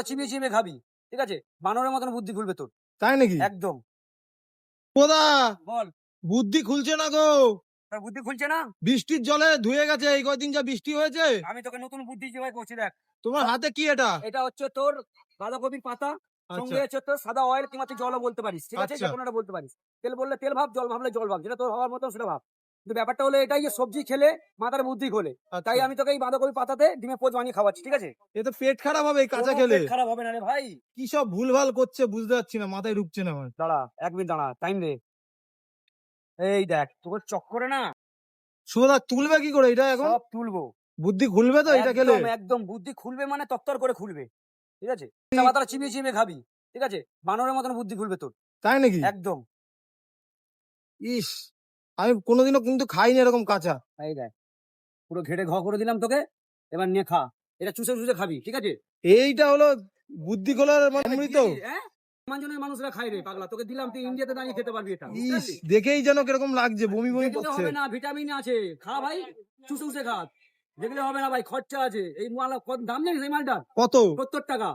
চিবিয়ে চিবিয়ে খাবি, ঠিক আছে? বানরের মতন বুদ্ধি খুলবে তোর। তাই নাকি? একদম। কোদা বল, বুদ্ধি খুলছে না গো। তোর বুদ্ধি খুলছে না? বৃষ্টির জলে ধুয়ে গেছে এই কয়দিন যা বৃষ্টি হয়েছে। আমি তোকে নতুন বুদ্ধি জোগাড় করছি, দেখ। তোমার হাতে কি এটা? এটা হচ্ছে তোর বাঁধাকপির পাতা, আচ্ছা সঙ্গে হচ্ছে তোর সাদা অয়েল, কিংবা তুই জলও বলতে পারিস, ঠিক আছে? আচ্ছা যে কোনো একটা বলতে পারিস। তেল বললে তেল ভাব, জল ভাবলে জল ভাব, যেটা তোর হওয়ার মতো সেটা ভাব। কিন্তু ব্যাপারটা হলো এটাই যে সবজি খেলে মাথার বুদ্ধি খোলে। আচ্ছা। তাই আমি তোকে এই বাঁধাকপি পাতাতে ডিমে পোচ বানিয়ে খাওয়াচ্ছি, ঠিক আছে? এ তো পেট খারাপ হবে এই কাঁচা কোনো খেলে। পেট খারাপ হবে না রে ভাই। কি সব ভুলভাল করছে বুঝতে পারছি না, মাথায় ঢুকছে না আমার। দাঁড়া, 1 মিনিট দাঁড়া, টাইম দে। এই দেখ, তোর চক্করে না সুভদা তুলবে কি করে এটা এখন? সব তুলবো। বুদ্ধি খুলবে তো এটা খেলে? একদম একদম বুদ্ধি খুলবে, মানে তত্তর করে খুলবে, ঠিক আছে? পাতাটা চিবিয়ে চিবিয়ে খাবি, ঠিক আছে? বানরের মতন বুদ্ধি খুলবে তোর। তাই নাকি? একদম। ইস, আমি কোনোদিনও কিন্তু খাইনি এরকম কাঁচা। এই দেখ, পুরো ঘেটে ঘ করে দিলাম তোকে। এবার নিয়ে খা। এটা চুষে চুষে খাবি, ঠিক আছে? এইটা হলো বুদ্ধি খোলার মানে অমৃত। হ্যাঁ, আমাজনের মানুষরা খায় রে পাগলা, তোকে দিলাম, তুই ইন্ডিয়াতে দাঁড়িয়ে খেতে পারবি এটা, বুঝতে ইস, পারলি? দেখেই যেন কিরকম লাগছে, বমি বমি দেখলে করছে। হবে না, ভিটামিন আছে, খা ভাই, চুষে চুষে খা। দেখলে হবে না ভাই, খরচা আছে। এই মাল কত দাম জানিস এই মালটা? কত? 70 টাকা।